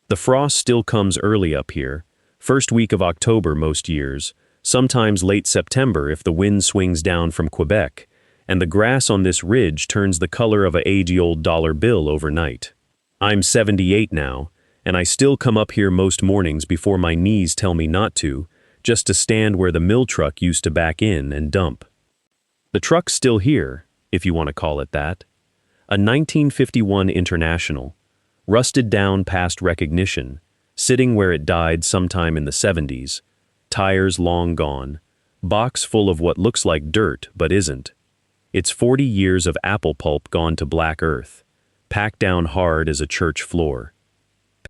The frost still comes early up here, first week of October most years, sometimes late September if the wind swings down from Quebec, and the grass on this ridge turns the color of a age-old dollar bill overnight. I'm 78 now, and I still come up here most mornings before my knees tell me not to, just to stand where the mill truck used to back in and dump. The truck's still here, if you want to call it that. A 1951 International, rusted down past recognition, sitting where it died sometime in the 70s, tires long gone, box full of what looks like dirt but isn't. It's 40 years of apple pulp gone to black earth, packed down hard as a church floor.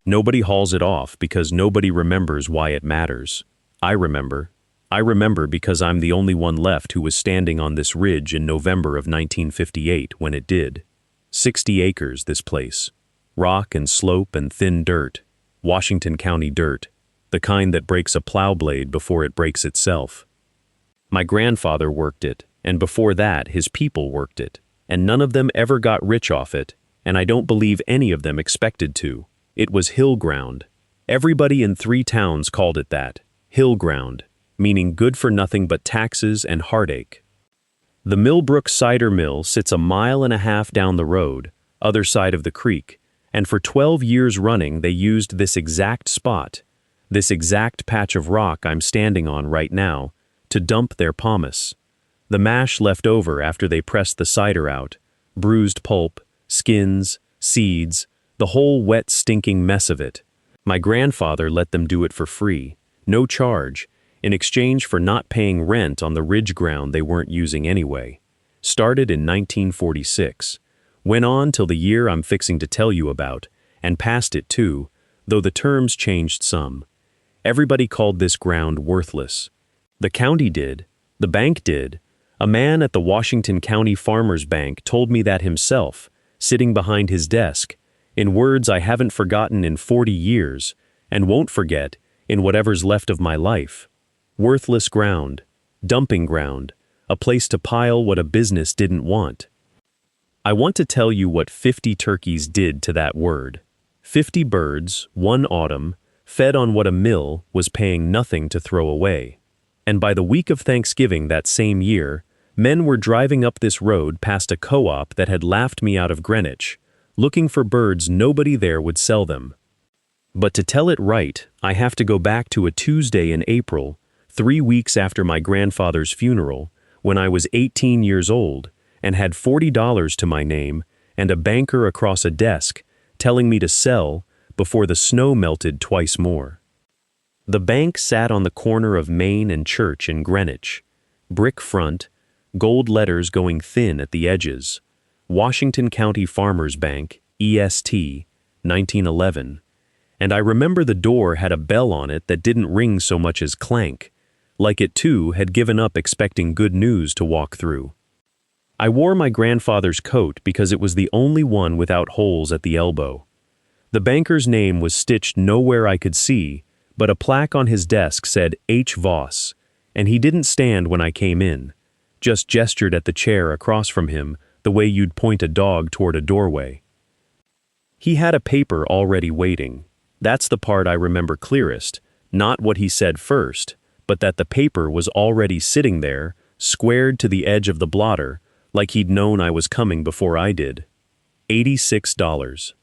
Nobody hauls it off because nobody remembers why it matters. I remember. I remember because I'm the only one left who was standing on this ridge in November of 1958 when it did. 60 acres, this place. Rock and slope and thin dirt. Washington County dirt. The kind that breaks a plow blade before it breaks itself. My grandfather worked it, and before that his people worked it, and none of them ever got rich off it, and I don't believe any of them expected to. It was hill ground. Everybody in 3 towns called it that. Hill ground, meaning good for nothing but taxes and heartache. The Millbrook Cider Mill sits a mile and a half down the road, other side of the creek, and for 12 years running they used this exact spot, this exact patch of rock I'm standing on right now, to dump their pomace. The mash left over after they pressed the cider out, bruised pulp, skins, seeds, the whole wet stinking mess of it. My grandfather let them do it for free, no charge, in exchange for not paying rent on the ridge ground they weren't using anyway. Started in 1946, went on till the year I'm fixing to tell you about, and past it too, though the terms changed some. Everybody called this ground worthless. The county did, the bank did. A man at the Washington County Farmers Bank told me that himself, sitting behind his desk, in words I haven't forgotten in 40 years, and won't forget in whatever's left of my life. Worthless ground, dumping ground, a place to pile what a business didn't want. I want to tell you what 50 turkeys did to that word. 50 birds, one autumn, fed on what a mill was paying nothing to throw away. And by the week of Thanksgiving that same year, men were driving up this road past a co-op that had laughed me out of Greenwich, looking for birds nobody there would sell them. But to tell it right, I have to go back to a Tuesday in April, 3 weeks after my grandfather's funeral, when I was 18 years old and had $40 to my name and a banker across a desk telling me to sell before the snow melted twice more. The bank sat on the corner of Main and Church in Greenwich. Brick front, gold letters going thin at the edges. Washington County Farmers Bank, EST, 1911. And I remember the door had a bell on it that didn't ring so much as clank, like it too had given up expecting good news to walk through. I wore my grandfather's coat because it was the only one without holes at the elbow. The banker's name was stitched nowhere I could see, but a plaque on his desk said H. Voss, and he didn't stand when I came in, just gestured at the chair across from him the way you'd point a dog toward a doorway. He had a paper already waiting. That's the part I remember clearest, not what he said first, but that the paper was already sitting there, squared to the edge of the blotter, like he'd known I was coming before I did. $86.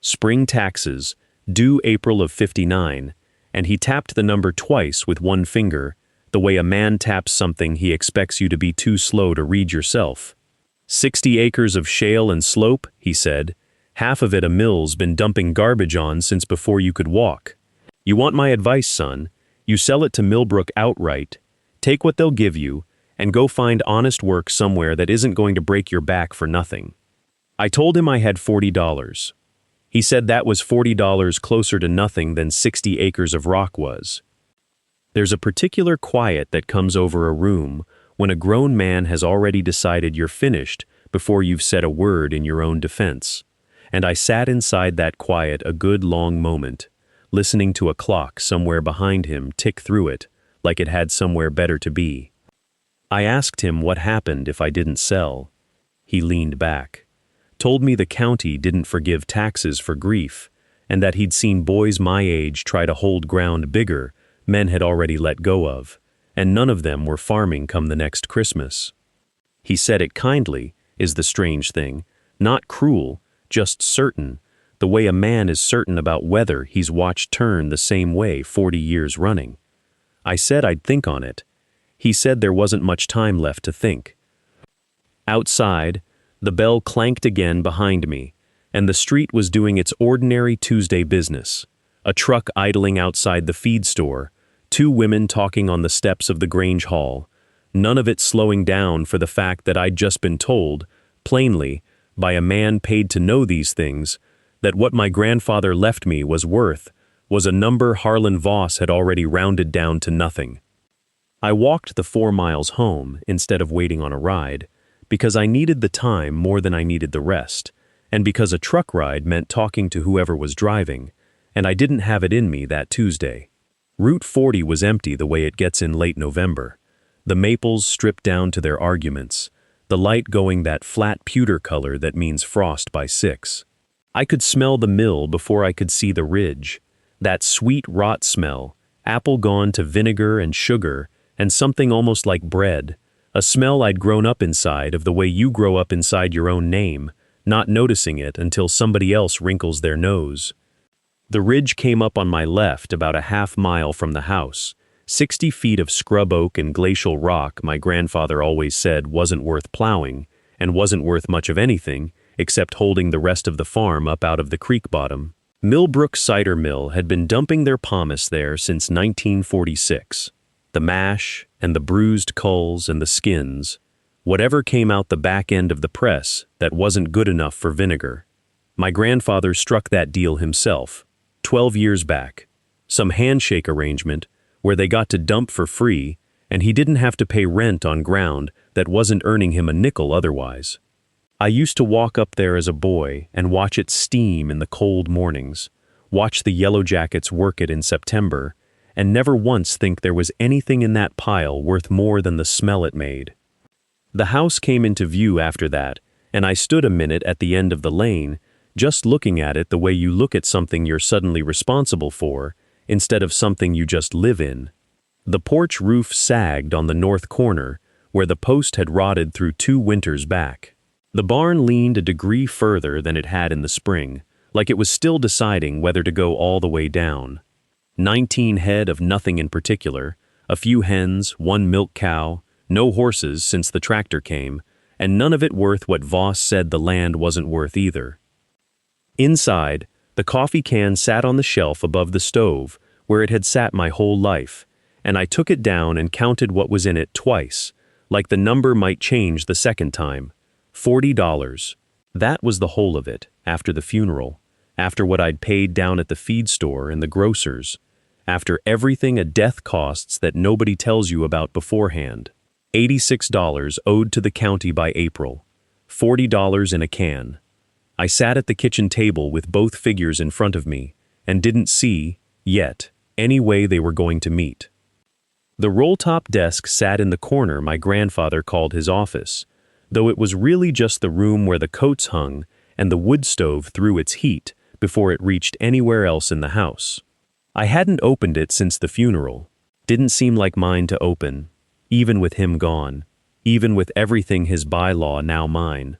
Spring taxes, due April of '59, and he tapped the number twice with one finger, the way a man taps something he expects you to be too slow to read yourself. 60 acres of shale and slope, he said. Half of it a mill's been dumping garbage on since before you could walk. You want my advice, son? You sell it to Millbrook outright, take what they'll give you, and go find honest work somewhere that isn't going to break your back for nothing. I told him I had $40. He said that was $40 closer to nothing than 60 acres of rock was. There's a particular quiet that comes over a room when a grown man has already decided you're finished before you've said a word in your own defense. And I sat inside that quiet a good long moment, listening to a clock somewhere behind him tick through it like it had somewhere better to be. I asked him what happened if I didn't sell. He leaned back, told me the county didn't forgive taxes for grief, and that he'd seen boys my age try to hold ground bigger men had already let go of, and none of them were farming come the next Christmas. He said it kindly, is the strange thing, not cruel, just certain, the way a man is certain about whether he's watched turn the same way 40 years running. I said I'd think on it. He said there wasn't much time left to think. Outside, the bell clanked again behind me, and the street was doing its ordinary Tuesday business. A truck idling outside the feed store, 2 women talking on the steps of the Grange Hall, none of it slowing down for the fact that I'd just been told, plainly, by a man paid to know these things, that what my grandfather left me was a number Harlan Voss had already rounded down to nothing. I walked the 4 miles home instead of waiting on a ride, because I needed the time more than I needed the rest, and because a truck ride meant talking to whoever was driving, and I didn't have it in me that Tuesday. Route 40 was empty the way it gets in late November. The maples stripped down to their arguments, the light going that flat pewter color that means frost by 6. I could smell the mill before I could see the ridge, that sweet rot smell, apple gone to vinegar and sugar, and something almost like bread, a smell I'd grown up inside of the way you grow up inside your own name, not noticing it until somebody else wrinkles their nose. The ridge came up on my left about a half mile from the house, 60 feet of scrub oak and glacial rock my grandfather always said wasn't worth plowing, and wasn't worth much of anything, except holding the rest of the farm up out of the creek bottom. Millbrook Cider Mill had been dumping their pomace there since 1946. The mash, and the bruised culls and the skins, whatever came out the back end of the press that wasn't good enough for vinegar. My grandfather struck that deal himself, 12 years back, some handshake arrangement where they got to dump for free and he didn't have to pay rent on ground that wasn't earning him a nickel otherwise. I used to walk up there as a boy and watch it steam in the cold mornings, watch the yellow jackets work it in September, and never once think there was anything in that pile worth more than the smell it made. The house came into view after that, and I stood a minute at the end of the lane, just looking at it the way you look at something you're suddenly responsible for, instead of something you just live in. The porch roof sagged on the north corner, where the post had rotted through 2 winters back. The barn leaned a degree further than it had in the spring, like it was still deciding whether to go all the way down. 19 head of nothing in particular, a few hens, 1 milk cow, no horses since the tractor came, and none of it worth what Voss said the land wasn't worth either. Inside, the coffee can sat on the shelf above the stove, where it had sat my whole life, and I took it down and counted what was in it twice, like the number might change the second time. $40. That was the whole of it, after the funeral, after what I'd paid down at the feed store and the grocer's, after everything a death costs that nobody tells you about beforehand. $86 owed to the county by April. $40 in a can. I sat at the kitchen table with both figures in front of me, and didn't see, yet, any way they were going to meet. The roll-top desk sat in the corner my grandfather called his office, though it was really just the room where the coats hung and the wood stove threw its heat before it reached anywhere else in the house. I hadn't opened it since the funeral. Didn't seem like mine to open, even with him gone, even with everything his bylaw now mine.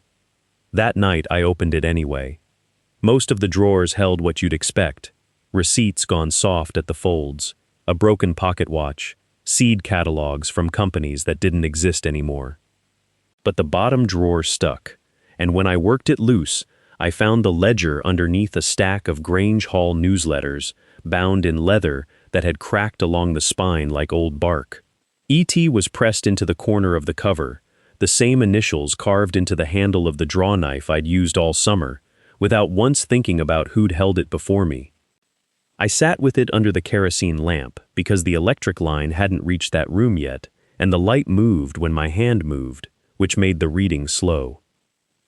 That night I opened it anyway. Most of the drawers held what you'd expect. Receipts gone soft at the folds, a broken pocket watch, seed catalogs from companies that didn't exist anymore. But the bottom drawer stuck, and when I worked it loose, I found the ledger underneath a stack of Grange Hall newsletters, bound in leather that had cracked along the spine like old bark. E.T. was pressed into the corner of the cover, the same initials carved into the handle of the draw knife I'd used all summer, without once thinking about who'd held it before me. I sat with it under the kerosene lamp because the electric line hadn't reached that room yet, and the light moved when my hand moved, which made the reading slow.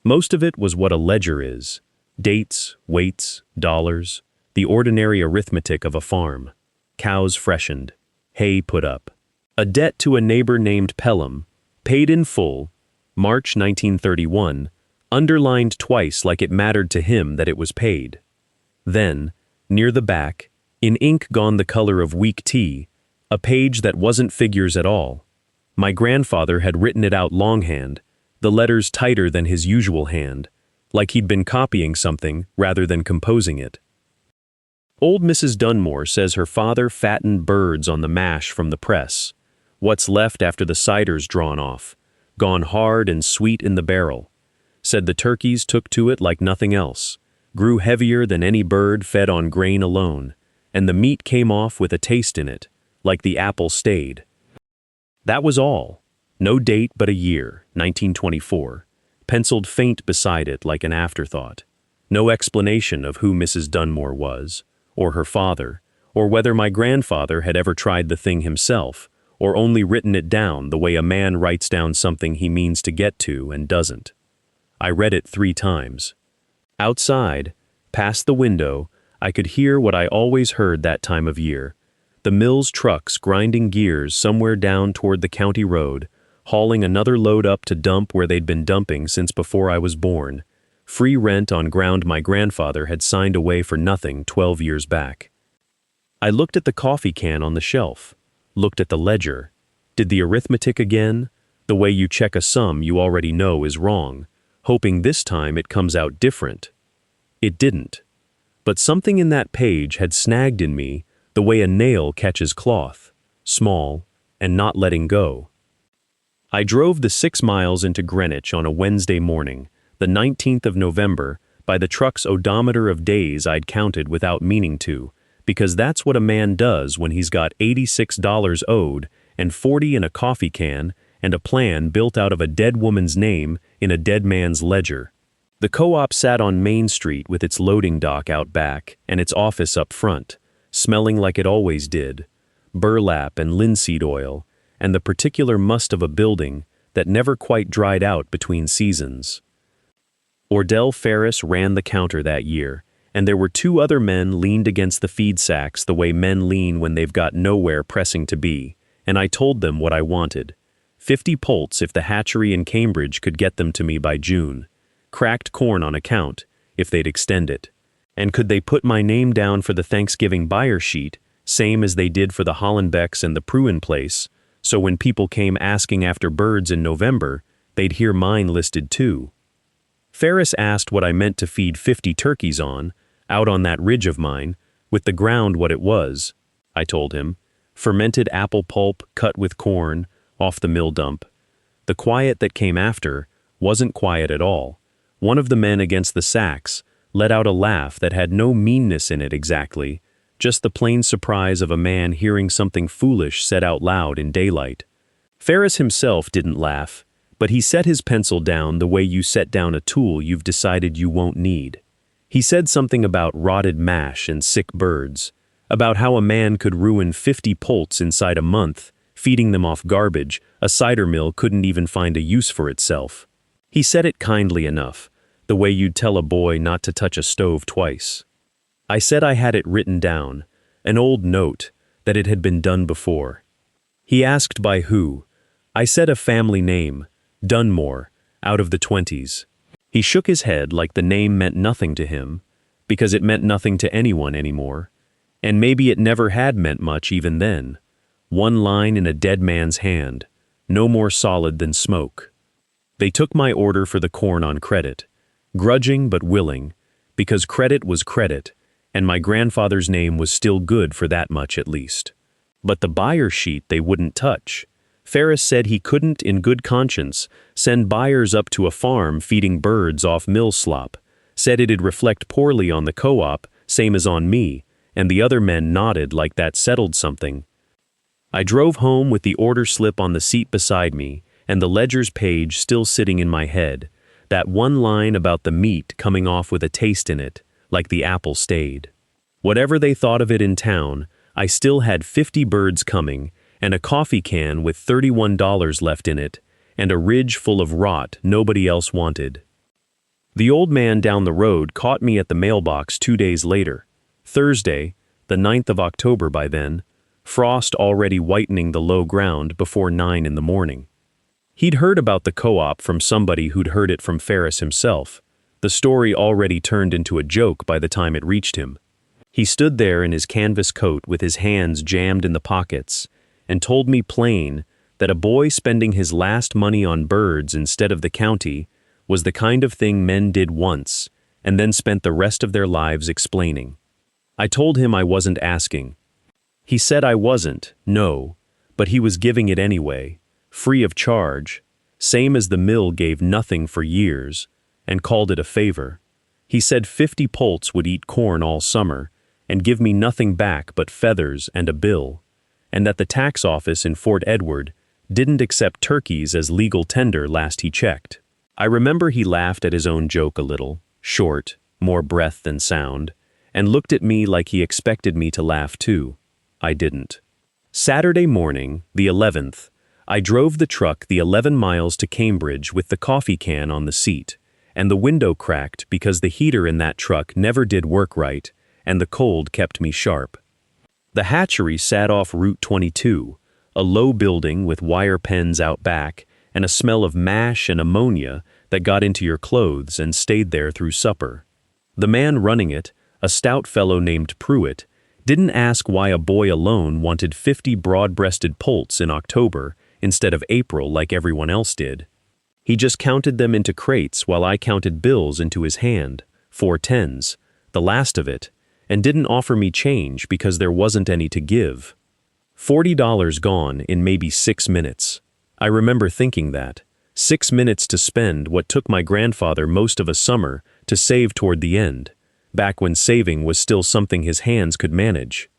Most of it was what a ledger is: dates, weights, dollars, the ordinary arithmetic of a farm. Cows freshened, hay put up. A debt to a neighbor named Pelham, paid in full, March 1931, underlined twice like it mattered to him that it was paid. Then, Near the back, in ink gone the color of weak tea, a page that wasn't figures at all. My grandfather had written it out longhand, the letters tighter than his usual hand, like he'd been copying something rather than composing it. Old Mrs. Dunmore says her father fattened birds on the mash from the press, what's left after the cider's drawn off, gone hard and sweet in the barrel. Said the turkeys took to it like nothing else, grew heavier than any bird fed on grain alone, and the meat came off with a taste in it, like the apple stayed. That was all. No date but a year, 1924, penciled faint beside it like an afterthought. No explanation of who Mrs. Dunmore was, or her father, or whether my grandfather had ever tried the thing himself, or only written it down the way a man writes down something he means to get to and doesn't. I read it 3 times. Outside, past the window, I could hear what I always heard that time of year, the mill's trucks grinding gears somewhere down toward the county road, hauling another load up to dump where they'd been dumping since before I was born, free rent on ground my grandfather had signed away for nothing 12 years back. I looked at the coffee can on the shelf, looked at the ledger, did the arithmetic again, the way you check a sum you already know is wrong, hoping this time it comes out different. It didn't. But something in that page had snagged in me the way a nail catches cloth, small, and not letting go. I drove the 6 miles into Greenwich on a Wednesday morning, the 19th of November, by the truck's odometer of days I'd counted without meaning to, because that's what a man does when he's got $86 owed and 40 in a coffee can and a plan built out of a dead woman's name in a dead man's ledger. The co-op sat on Main Street with its loading dock out back and its office up front, smelling like it always did, burlap and linseed oil, and the particular must of a building that never quite dried out between seasons. Ordell Ferris ran the counter that year, and there were 2 other men leaned against the feed sacks the way men lean when they've got nowhere pressing to be, and I told them what I wanted. 50 polts if the hatchery in Cambridge could get them to me by June. Cracked corn on account, if they'd extend it. And could they put my name down for the Thanksgiving buyer sheet, same as they did for the Hollenbecks and the Pruin place, so when people came asking after birds in November, they'd hear mine listed too. Ferris asked what I meant to feed 50 turkeys on, out on that ridge of mine, with the ground what it was. I told him. Fermented apple pulp cut with corn, off the mill dump. The quiet that came after wasn't quiet at all. One of the men against the sacks let out a laugh that had no meanness in it exactly, just the plain surprise of a man hearing something foolish said out loud in daylight. Ferris himself didn't laugh, but he set his pencil down the way you set down a tool you've decided you won't need. He said something about rotted mash and sick birds, about how a man could ruin 50 poults inside a month, feeding them off garbage a cider mill couldn't even find a use for itself. He said it kindly enough, the way you'd tell a boy not to touch a stove twice. I said I had it written down, an old note, that it had been done before. He asked by who. I said a family name, Dunmore, out of the 20s. He shook his head like the name meant nothing to him, because it meant nothing to anyone anymore, and maybe it never had meant much even then. 1 line in a dead man's hand, no more solid than smoke. They took my order for the corn on credit, grudging but willing, because credit was credit, and my grandfather's name was still good for that much at least. But the buyer sheet they wouldn't touch. Ferris said he couldn't, in good conscience, send buyers up to a farm feeding birds off mill slop, said it'd reflect poorly on the co-op, same as on me, and the other men nodded like that settled something. I drove home with the order slip on the seat beside me, and the ledger's page still sitting in my head, that 1 line about the meat coming off with a taste in it, like the apple stayed. Whatever they thought of it in town, I still had 50 birds coming, and a coffee can with $31 left in it, and a ridge full of rot nobody else wanted. The old man down the road caught me at the mailbox 2 days later, Thursday, the 9th of October by then, frost already whitening the low ground before 9 in the morning. He'd heard about the co-op from somebody who'd heard it from Ferris himself. The story already turned into a joke by the time it reached him. He stood there in his canvas coat with his hands jammed in the pockets and told me plain that a boy spending his last money on birds instead of the county was the kind of thing men did once and then spent the rest of their lives explaining. I told him I wasn't asking. He said I wasn't, no, but he was giving it anyway, free of charge, same as the mill gave nothing for years, and called it a favor. He said 50 poults would eat corn all summer and give me nothing back but feathers and a bill, and that the tax office in Fort Edward didn't accept turkeys as legal tender last he checked. I remember he laughed at his own joke a little, short, more breath than sound, and looked at me like he expected me to laugh too. I didn't. Saturday morning, the 11th, I drove the truck the 11 miles to Cambridge with the coffee can on the seat, and the window cracked because the heater in that truck never did work right, and the cold kept me sharp. The hatchery sat off Route 22, a low building with wire pens out back and a smell of mash and ammonia that got into your clothes and stayed there through supper. The man running it, a stout fellow named Pruitt, didn't ask why a boy alone wanted 50 broad-breasted poults in October instead of April like everyone else did. He just counted them into crates while I counted bills into his hand, 4 tens, the last of it, and didn't offer me change because there wasn't any to give. $40 gone in maybe 6 minutes. I remember thinking that. 6 minutes to spend what took my grandfather most of a summer to save toward the end, back when saving was still something his hands could manage.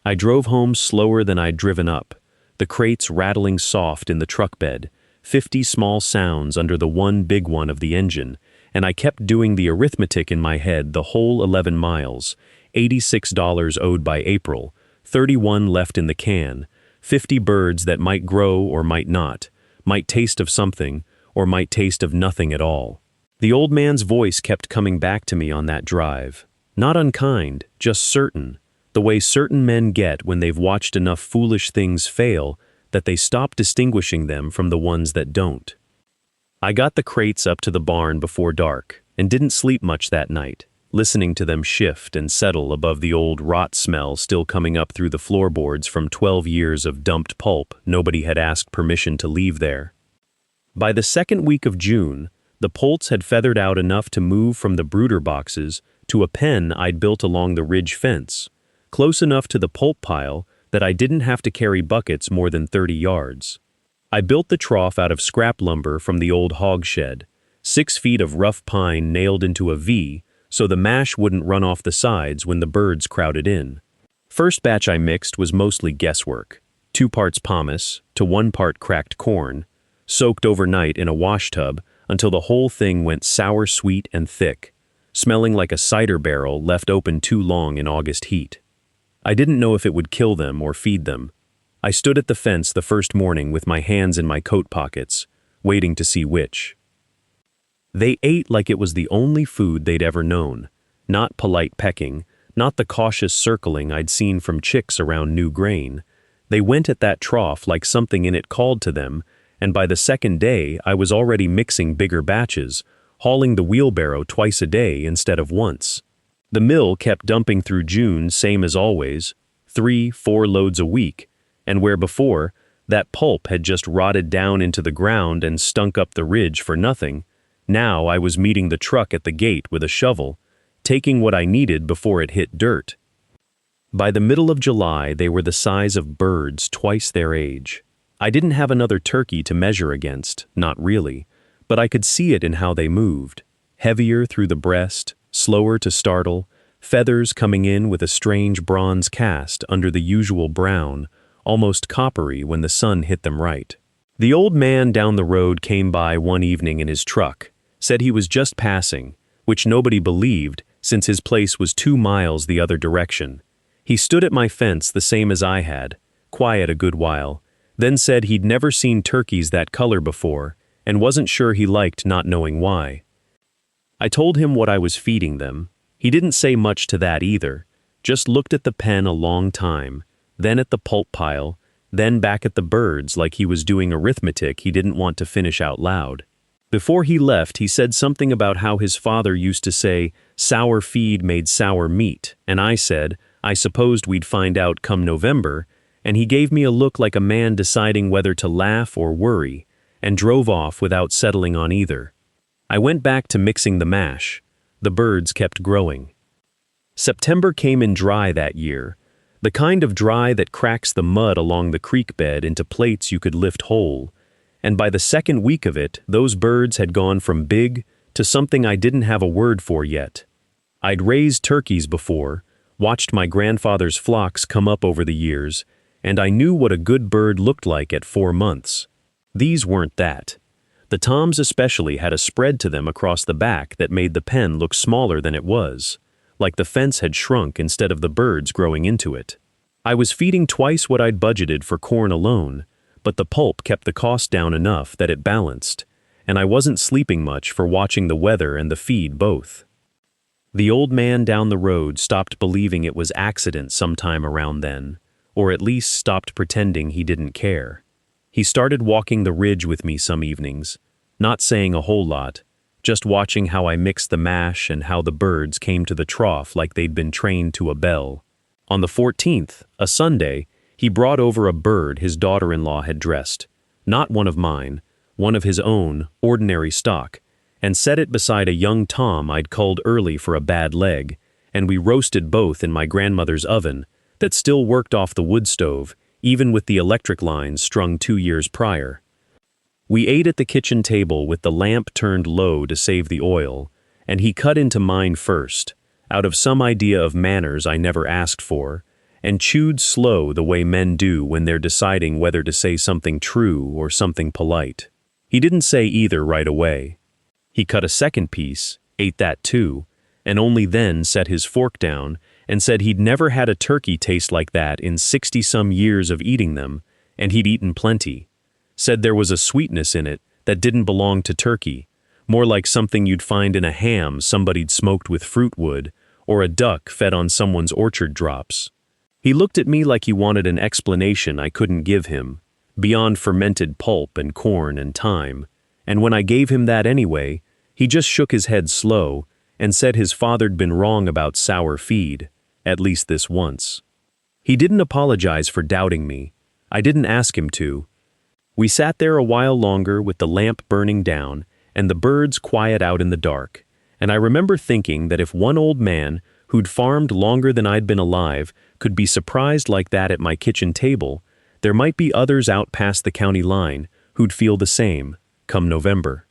I drove home slower than I'd driven up, the crates rattling soft in the truck bed, 50 small sounds under the one big one of the engine, and I kept doing the arithmetic in my head the whole 11 miles, $86 owed by April, 31 left in the can, 50 birds that might grow or might not, might taste of something or might taste of nothing at all. The old man's voice kept coming back to me on that drive. Not unkind, just certain, the way certain men get when they've watched enough foolish things fail that they stop distinguishing them from the ones that don't. I got the crates up to the barn before dark and didn't sleep much that night, listening to them shift and settle above the old rot smell still coming up through the floorboards from 12 years of dumped pulp nobody had asked permission to leave there. By the second week of June, the poults had feathered out enough to move from the brooder boxes to a pen I'd built along the ridge fence, close enough to the pulp pile that I didn't have to carry buckets more than 30 yards. I built the trough out of scrap lumber from the old hog shed, 6 feet of rough pine nailed into a V so the mash wouldn't run off the sides when the birds crowded in. First batch I mixed was mostly guesswork, 2 parts pomace to 1 part cracked corn, soaked overnight in a wash tub until the whole thing went sour sweet and thick, smelling like a cider barrel left open too long in August heat. I didn't know if it would kill them or feed them. I stood at the fence the first morning with my hands in my coat pockets, waiting to see which. They ate like it was the only food they'd ever known, not polite pecking, not the cautious circling I'd seen from chicks around new grain. They went at that trough like something in it called to them, and by the second day I was already mixing bigger batches, hauling the wheelbarrow twice a day instead of once. The mill kept dumping through June same as always, 3-4 loads a week, and where before, that pulp had just rotted down into the ground and stunk up the ridge for nothing, now I was meeting the truck at the gate with a shovel, taking what I needed before it hit dirt. By the middle of July, they were the size of birds twice their age. I didn't have another turkey to measure against, not really, but I could see it in how they moved, heavier through the breast, slower to startle, feathers coming in with a strange bronze cast under the usual brown, almost coppery when the sun hit them right. The old man down the road came by one evening in his truck, said he was just passing, which nobody believed since his place was 2 miles the other direction. He stood at my fence the same as I had, quiet a good while, then said he'd never seen turkeys that color before and wasn't sure he liked not knowing why. I told him what I was feeding them. He didn't say much to that either, just looked at the pen a long time, then at the pulp pile, then back at the birds like he was doing arithmetic he didn't want to finish out loud. Before he left, he said something about how his father used to say, "Sour feed made sour meat," and I said, I supposed we'd find out come November, and he gave me a look like a man deciding whether to laugh or worry, and drove off without settling on either. I went back to mixing the mash. The birds kept growing. September came in dry that year, the kind of dry that cracks the mud along the creek bed into plates you could lift whole, and by the second week of it, those birds had gone from big to something I didn't have a word for yet. I'd raised turkeys before, watched my grandfather's flocks come up over the years, and I knew what a good bird looked like at 4 months. These weren't that. The toms especially had a spread to them across the back that made the pen look smaller than it was, like the fence had shrunk instead of the birds growing into it. I was feeding twice what I'd budgeted for corn alone, but the pulp kept the cost down enough that it balanced, and I wasn't sleeping much for watching the weather and the feed both. The old man down the road stopped believing it was accident sometime around then, or at least stopped pretending he didn't care. He started walking the ridge with me some evenings, not saying a whole lot, just watching how I mixed the mash and how the birds came to the trough like they'd been trained to a bell. On the 14th, a Sunday, he brought over a bird his daughter-in-law had dressed, not one of mine, one of his own, ordinary stock, and set it beside a young tom I'd culled early for a bad leg, and we roasted both in my grandmother's oven that still worked off the wood stove, even with the electric lines strung 2 years prior. We ate at the kitchen table with the lamp turned low to save the oil, and he cut into mine first, out of some idea of manners I never asked for, and chewed slow the way men do when they're deciding whether to say something true or something polite. He didn't say either right away. He cut a second piece, ate that too, and only then set his fork down and said he'd never had a turkey taste like that in 60-some years of eating them, and he'd eaten plenty. Said there was a sweetness in it that didn't belong to turkey, more like something you'd find in a ham somebody'd smoked with fruit wood, or a duck fed on someone's orchard drops. He looked at me like he wanted an explanation I couldn't give him, beyond fermented pulp and corn and thyme, and when I gave him that anyway, he just shook his head slow and said his father'd been wrong about sour feed, at least this once. He didn't apologize for doubting me. I didn't ask him to. We sat there a while longer with the lamp burning down and the birds quiet out in the dark, and I remember thinking that if one old man who'd farmed longer than I'd been alive could be surprised like that at my kitchen table, there might be others out past the county line who'd feel the same, come November.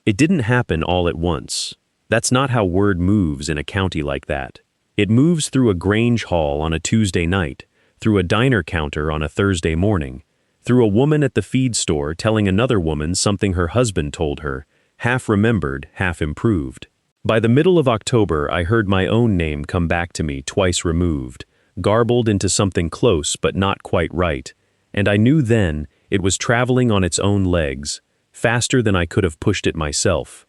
It didn't happen all at once. That's not how word moves in a county like that. It moves through a Grange hall on a Tuesday night, through a diner counter on a Thursday morning, through a woman at the feed store telling another woman something her husband told her, half remembered, half improved. By the middle of October, I heard my own name come back to me twice removed, garbled into something close but not quite right, and I knew then it was traveling on its own legs, faster than I could have pushed it myself.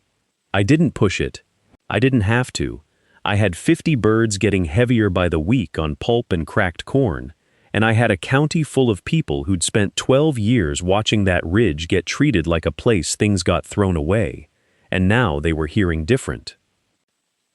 I didn't push it. I didn't have to. I had 50 birds getting heavier by the week on pulp and cracked corn, and I had a county full of people who'd spent 12 years watching that ridge get treated like a place things got thrown away, and now they were hearing different.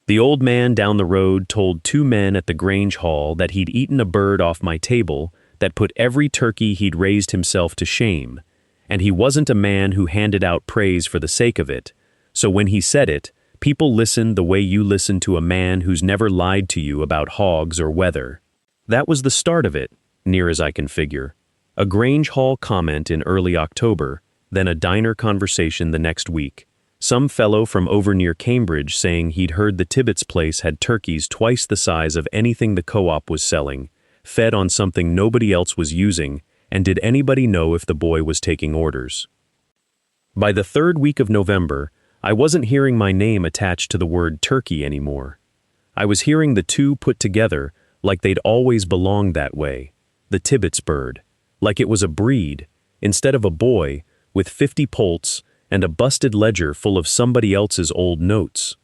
The old man down the road told 2 men at the Grange Hall that he'd eaten a bird off my table that put every turkey he'd raised himself to shame, and he wasn't a man who handed out praise for the sake of it, so when he said it, people listened the way you listen to a man who's never lied to you about hogs or weather. That was the start of it, near as I can figure. A Grange Hall comment in early October, then a diner conversation the next week. Some fellow from over near Cambridge saying he'd heard the Tibbetts place had turkeys twice the size of anything the co-op was selling, fed on something nobody else was using, and did anybody know if the boy was taking orders? By the 3rd week of November, I wasn't hearing my name attached to the word turkey anymore. I was hearing the two put together like they'd always belonged that way, the Tibbetts bird, like it was a breed, instead of a boy, with 50 poults and a busted ledger full of somebody else's old notes.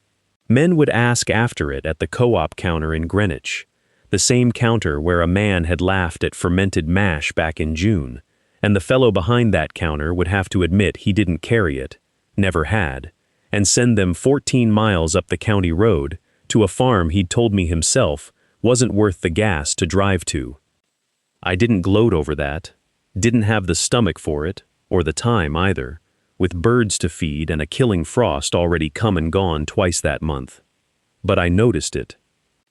Men would ask after it at the co-op counter in Greenwich, the same counter where a man had laughed at fermented mash back in June, and the fellow behind that counter would have to admit he didn't carry it, never had, and send them 14 miles up the county road to a farm he'd told me himself wasn't worth the gas to drive to. I didn't gloat over that, didn't have the stomach for it, or the time either, with birds to feed and a killing frost already come and gone twice that month. But I noticed it.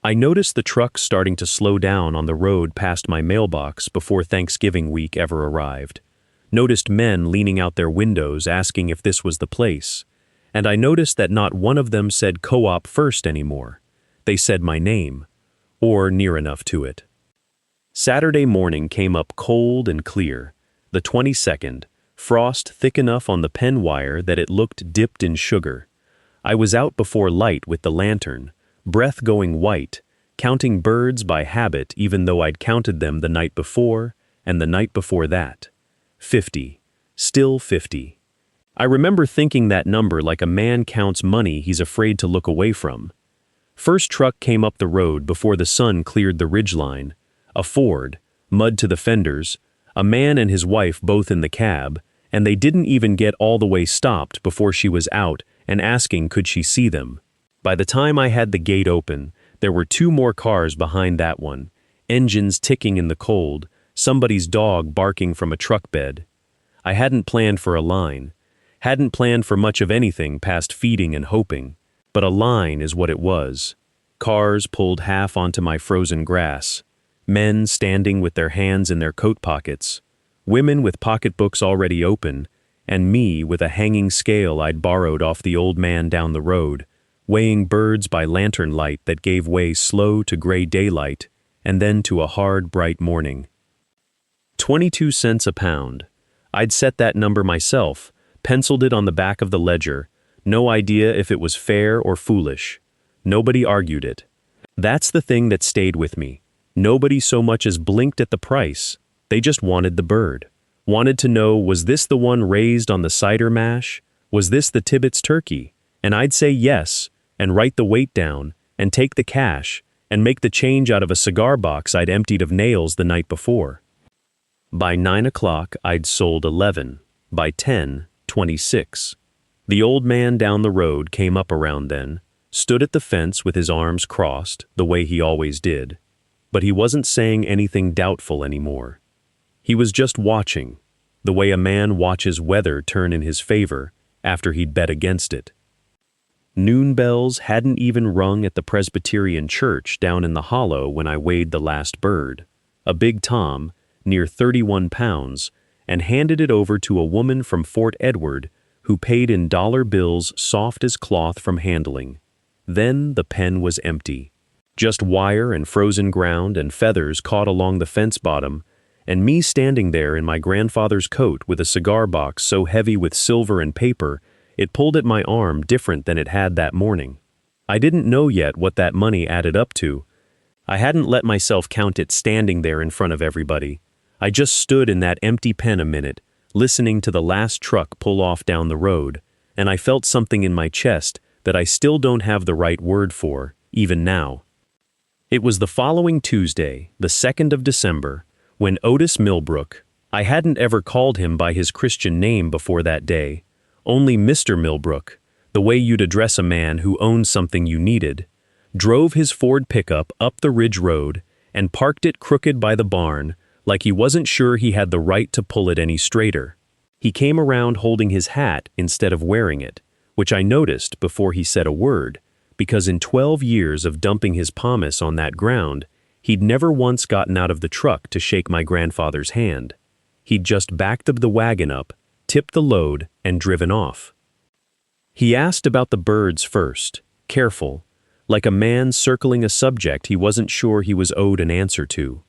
I noticed the truck starting to slow down on the road past my mailbox before Thanksgiving week ever arrived. Noticed men leaning out their windows asking if this was the place. And I noticed that not one of them said Co-op First anymore. They said my name, or near enough to it. Saturday morning came up cold and clear, the 22nd, frost thick enough on the pen wire that it looked dipped in sugar. I was out before light with the lantern, breath going white, counting birds by habit even though I'd counted them the night before and the night before that. 50. Still 50. I remember thinking that number like a man counts money he's afraid to look away from. First truck came up the road before the sun cleared the ridgeline. A Ford, mud to the fenders, a man and his wife both in the cab, and they didn't even get all the way stopped before she was out and asking could she see them. By the time I had the gate open, there were 2 more cars behind that one, engines ticking in the cold, somebody's dog barking from a truck bed. I hadn't planned for a line, hadn't planned for much of anything past feeding and hoping, but a line is what it was. Cars pulled half onto my frozen grass, men standing with their hands in their coat pockets, women with pocketbooks already open, and me with a hanging scale I'd borrowed off the old man down the road, weighing birds by lantern light that gave way slow to gray daylight and then to a hard, bright morning. 22 cents a pound. I'd set that number myself, penciled it on the back of the ledger, no idea if it was fair or foolish. Nobody argued it. That's the thing that stayed with me. Nobody so much as blinked at the price. They just wanted the bird. Wanted to know, was this the one raised on the cider mash? Was this the Tibbetts turkey? And I'd say yes, and write the weight down, and take the cash, and make the change out of a cigar box I'd emptied of nails the night before. By 9 o'clock, I'd sold 11. By 10, 26. The old man down the road came up around then, stood at the fence with his arms crossed, the way he always did. But he wasn't saying anything doubtful anymore. He was just watching, the way a man watches weather turn in his favor after he'd bet against it. Noon bells hadn't even rung at the Presbyterian church down in the hollow when I weighed the last bird, a big tom, near 31 pounds, and handed it over to a woman from Fort Edward who paid in dollar bills soft as cloth from handling. Then the pen was empty. Just wire and frozen ground and feathers caught along the fence bottom, and me standing there in my grandfather's coat with a cigar box so heavy with silver and paper it pulled at my arm different than it had that morning. I didn't know yet what that money added up to. I hadn't let myself count it standing there in front of everybody. I just stood in that empty pen a minute, listening to the last truck pull off down the road, and I felt something in my chest that I still don't have the right word for, even now. It was the following Tuesday, the 2nd of December, when Otis Millbrook, I hadn't ever called him by his Christian name before that day, only Mr. Millbrook, the way you'd address a man who owned something you needed, drove his Ford pickup up the Ridge Road and parked it crooked by the barn like he wasn't sure he had the right to pull it any straighter. He came around holding his hat instead of wearing it, which I noticed before he said a word, because in 12 years of dumping his pomace on that ground, he'd never once gotten out of the truck to shake my grandfather's hand. He'd just backed the wagon up, tipped the load, and driven off. He asked about the birds first, careful, like a man circling a subject he wasn't sure he was owed an answer to.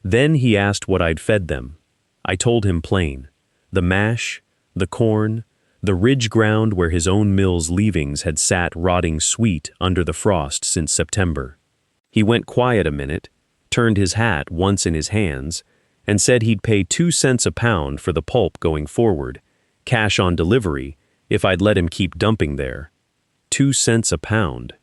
Then he asked what I'd fed them. I told him plain. The mash, the corn, the ridge ground where his own mill's leavings had sat rotting sweet under the frost since September. He went quiet a minute, turned his hat once in his hands, and said he'd pay 2 cents a pound for the pulp going forward, cash on delivery, if I'd let him keep dumping there. 2 cents a pound.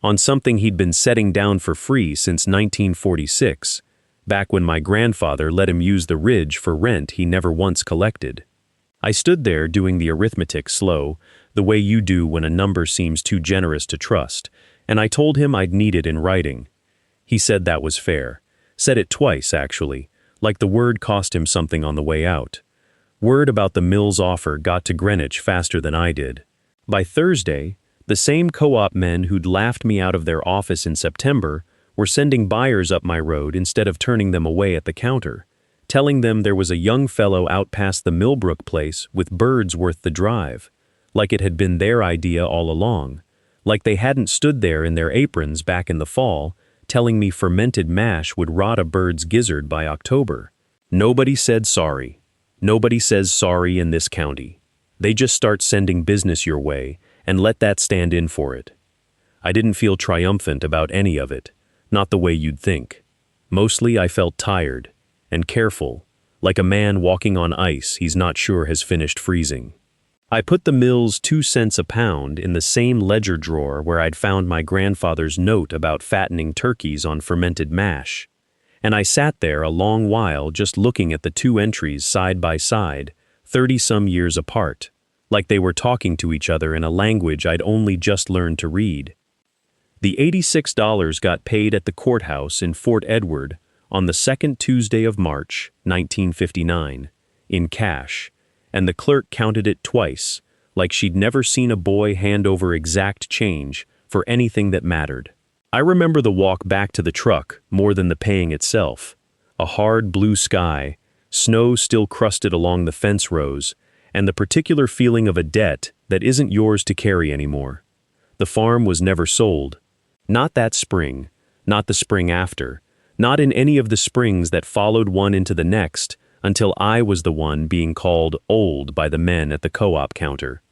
On something he'd been setting down for free since 1946, back when my grandfather let him use the ridge for rent he never once collected. I stood there doing the arithmetic slow, the way you do when a number seems too generous to trust, and I told him I'd need it in writing. He said that was fair. Said it twice, actually, like the word cost him something on the way out. Word about the mill's offer got to Greenwich faster than I did. By Thursday, the same co-op men who'd laughed me out of their office in September were sending buyers up my road instead of turning them away at the counter, telling them there was a young fellow out past the Millbrook place with birds worth the drive, like it had been their idea all along, like they hadn't stood there in their aprons back in the fall, telling me fermented mash would rot a bird's gizzard by October. Nobody said sorry. Nobody says sorry in this county. They just start sending business your way and let that stand in for it. I didn't feel triumphant about any of it, not the way you'd think. Mostly I felt tired and careful, like a man walking on ice he's not sure has finished freezing. I put the mill's 2 cents a pound in the same ledger drawer where I'd found my grandfather's note about fattening turkeys on fermented mash, and I sat there a long while just looking at the 2 entries side by side, 30-some years apart, like they were talking to each other in a language I'd only just learned to read. The $86 got paid at the courthouse in Fort Edward on the 2nd Tuesday of March, 1959, in cash, and the clerk counted it twice, like she'd never seen a boy hand over exact change for anything that mattered. I remember the walk back to the truck more than the paying itself. A hard blue sky, snow still crusted along the fence rows, and the particular feeling of a debt that isn't yours to carry anymore. The farm was never sold. Not that spring, not the spring after, not in any of the springs that followed one into the next, until I was the one being called old by the men at the co-op counter.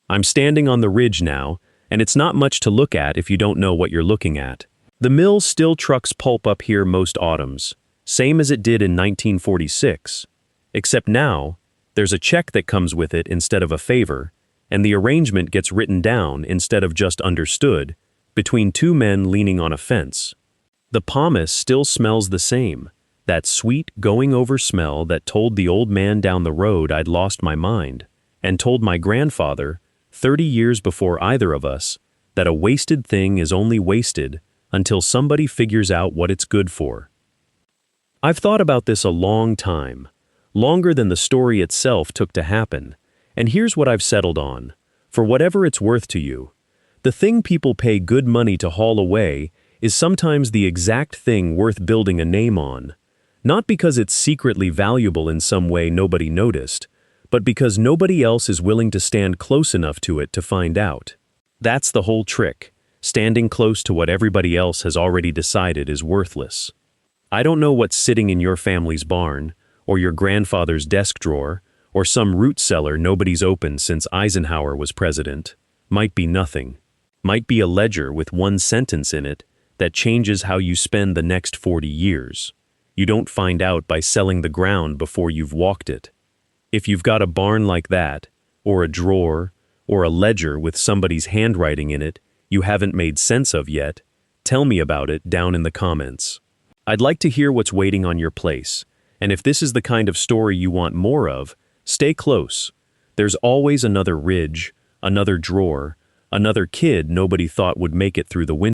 I'm standing on the ridge now, and it's not much to look at if you don't know what you're looking at. The mill still trucks pulp up here most autumns, same as it did in 1946, except now, there's a check that comes with it instead of a favor, and the arrangement gets written down instead of just understood, between 2 men leaning on a fence. The pomace still smells the same, that sweet going-over smell that told the old man down the road I'd lost my mind, and told my grandfather, 30 years before either of us, that a wasted thing is only wasted until somebody figures out what it's good for. I've thought about this a long time, longer than the story itself took to happen, and here's what I've settled on. For whatever it's worth to you, the thing people pay good money to haul away is sometimes the exact thing worth building a name on. Not because it's secretly valuable in some way nobody noticed, but because nobody else is willing to stand close enough to it to find out. That's the whole trick, standing close to what everybody else has already decided is worthless. I don't know what's sitting in your family's barn, or your grandfather's desk drawer, or some root cellar nobody's opened since Eisenhower was president. Might be nothing. Might be a ledger with 1 sentence in it that changes how you spend the next 40 years. You don't find out by selling the ground before you've walked it. If you've got a barn like that, or a drawer, or a ledger with somebody's handwriting in it you haven't made sense of yet, tell me about it down in the comments. I'd like to hear what's waiting on your place, and if this is the kind of story you want more of, stay close. There's always another ridge, another drawer, another kid nobody thought would make it through the winter.